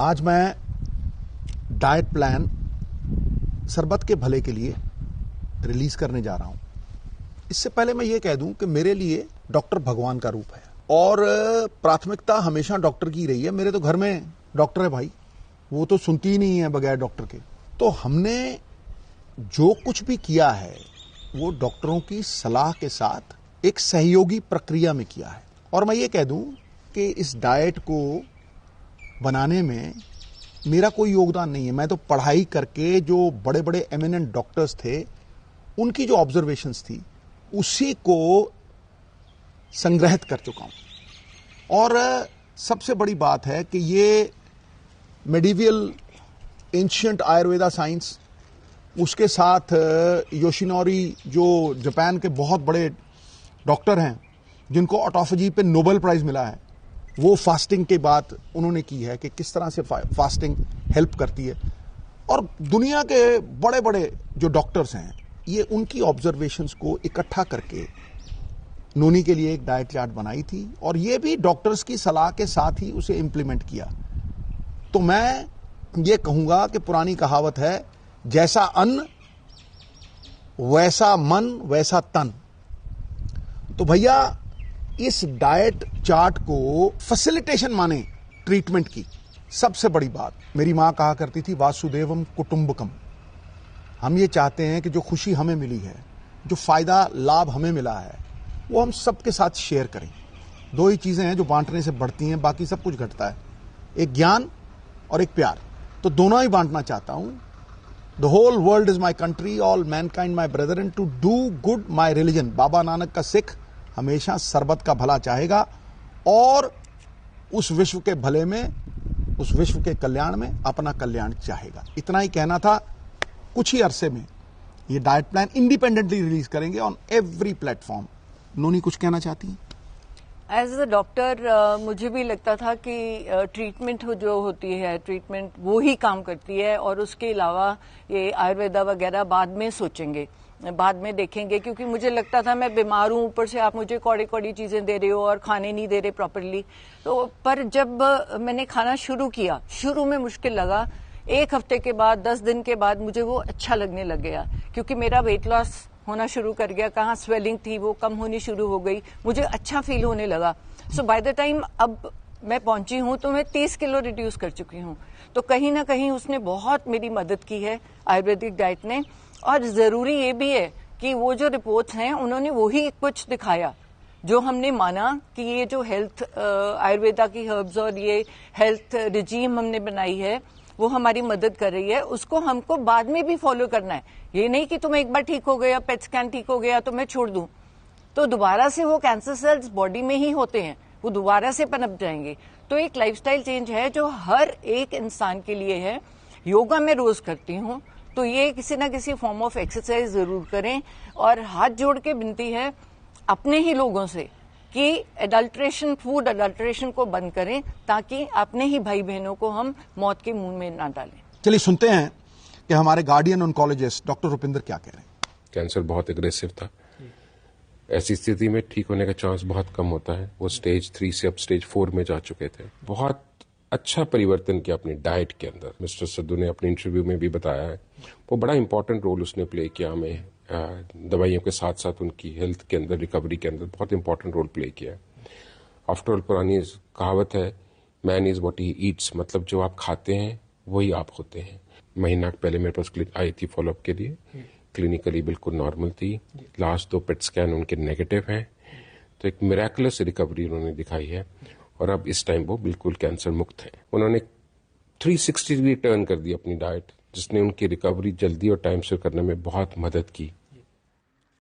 आज मैं diet plan सरबत के भले के लिए रिलीज करने जा रहा हूं। इससे पहले मैं ये कह दूं कि मेरे लिए डॉक्टर भगवान का रूप है और प्राथमिकता हमेशा डॉक्टर की रही है। मेरे तो घर में डॉक्टर है भाई, वो तो सुनती ही नहीं है बगैर डॉक्टर के। तो हमने जो कुछ भी किया है वो डॉक्टरों की सलाह के साथ एक सहयोगी प्रक्रिया में किया है। और मैं ये कह दूं कि इस डाइट को बनाने में मेरा कोई योगदान नहीं है। मैं तो पढ़ाई करके जो बड़े बड़े एमिनेंट डॉक्टर्स थे उनकी जो ऑब्जर्वेशंस थी उसी को संग्रहित कर चुका हूं। और सबसे बड़ी बात है कि ये मेडिवियल एंशिएंट आयुर्वेदा साइंस, उसके साथ योशिनोरी जो जापान के बहुत बड़े डॉक्टर हैं जिनको ऑटोफेजी पे नोबेल प्राइज मिला है, वो फास्टिंग के बात उन्होंने की है कि किस तरह से फास्टिंग हेल्प करती है। और दुनिया के बड़े बड़े जो डॉक्टर्स हैं ये उनकी ऑब्जर्वेशंस को इकट्ठा करके नोनी के लिए एक डाइट चार्ट बनाई थी और ये भी डॉक्टर्स की सलाह के साथ ही उसे इंप्लीमेंट किया। तो मैं ये कहूंगा कि पुरानी कहावत है, जैसा अन्न वैसा मन वैसा तन। तो भैया इस डाइट चार्ट को फैसिलिटेशन माने ट्रीटमेंट की। सबसे बड़ी बात, मेरी मां कहा करती थी वासुदेवम कुटुंबकम। हम ये चाहते हैं कि जो खुशी हमें मिली है, जो फायदा लाभ हमें मिला है, वो हम सबके साथ शेयर करें। दो ही चीजें हैं जो बांटने से बढ़ती हैं, बाकी सब कुछ घटता है, एक ज्ञान और एक प्यार। तो दोनों ही बांटना चाहता हूं। The whole world is my country, all mankind my brother, and to do good my religion. Baba Nanak का सिख हमेशा सरबत का भला चाहेगा और उस विश्व के भले में, उस विश्व के कल्याण में अपना कल्याण चाहेगा। इतना ही कहना था। कुछ ही अरसे में ये डाइट प्लान इंडिपेंडेंटली रिलीज करेंगे ऑन एवरी प्लेटफॉर्म। नोनी कुछ कहना चाहती हैं? एज अ डॉक्टर मुझे भी लगता था कि ट्रीटमेंट जो होती है, ट्रीटमेंट वो ही काम करती है और उसके अलावा ये आयुर्वेदा वगैरह बाद में सोचेंगे, बाद में देखेंगे। क्योंकि मुझे लगता था मैं बीमार हूं, ऊपर से आप मुझे कौड़ी कौड़ी चीजें दे रहे हो और खाने नहीं दे रहे प्रॉपरली। तो पर जब मैंने खाना शुरू किया, शुरू में मुश्किल लगा, 1 हफ्ते के बाद, 10 दिन के बाद मुझे वो अच्छा लगने लग गया क्योंकि मेरा वेट लॉस होना शुरू कर गया। कहाँ स्वेलिंग थी वो कम होनी शुरू हो गई, मुझे अच्छा फील होने लगा। सो बाय द टाइम अब मैं पहुंची हूं तो मैं 30 किलो रिड्यूस कर चुकी हूं। तो कहीं ना कहीं उसने बहुत मेरी मदद की है, आयुर्वेदिक डाइट ने। और जरूरी ये भी है कि वो जो रिपोर्ट्स हैं उन्होंने वही कुछ दिखाया जो हमने माना कि ये जो हेल्थ आयुर्वेदा की हर्ब्स और ये हेल्थ रिजीम हमने बनाई है वो हमारी मदद कर रही है, उसको हमको बाद में भी फॉलो करना है। ये नहीं कि तुम एक बार ठीक हो गया, पेट स्कैन ठीक हो गया तो मैं छोड़ दूं, तो दोबारा से वो कैंसर सेल्स बॉडी में ही होते हैं, वो दोबारा से पनप जाएंगे। तो एक लाइफस्टाइल चेंज है जो हर एक इंसान के लिए है। योगा मैं रोज करती हूँ, तो ये किसी ना किसी फॉर्म ऑफ एक्सरसाइज जरूर करें। और हाथ जोड़ के विनती है अपने ही लोगों से कि एडल्ट्रेशन, फूड एडल्ट्रेशन को बंद करें ताकि अपने ही भाई बहनों को हम मौत के मुंह में ना डालें। चलिए सुनते हैं कि हमारे गार्डियन ऑन्कोलॉजिस्ट डॉक्टर रुपिंदर क्या कह रहे हैं। कैंसर बहुत एग्रेसिव था। ऐसी स्थिति में ठीक होने का चांस बहुत कम होता है। वो स्टेज 3 से अब स्टेज 4 में जा चुके थे। बहुत अच्छा परिवर्तन किया अपनी डाइट के अंदर। मिस्टर सिद्धू ने अपने इंटरव्यू में भी बताया है, वो बड़ा इंपॉर्टेंट रोल उसने प्ले किया हमें दवाइयों के साथ साथ उनकी हेल्थ के अंदर, रिकवरी के अंदर बहुत इंपॉर्टेंट रोल प्ले किया है। आफ्टर ऑल पुरानी कहावत है, man is what he eats, मतलब जो आप खाते हैं वही आप होते हैं। महीना पहले मेरे पास आई थी फॉलोअप के लिए, क्लिनिकली बिल्कुल नॉर्मल थी। लास्ट 2 पेट स्कैन उनके नेगेटिव हैं, तो एक मिरेकुलस रिकवरी उन्होंने दिखाई है और अब इस टाइम वो बिल्कुल कैंसर मुक्त है। उन्होंने 360 डिग्री टर्न कर दी अपनी डाइट, जिसने उनकी रिकवरी जल्दी और टाइम से करने में बहुत मदद की।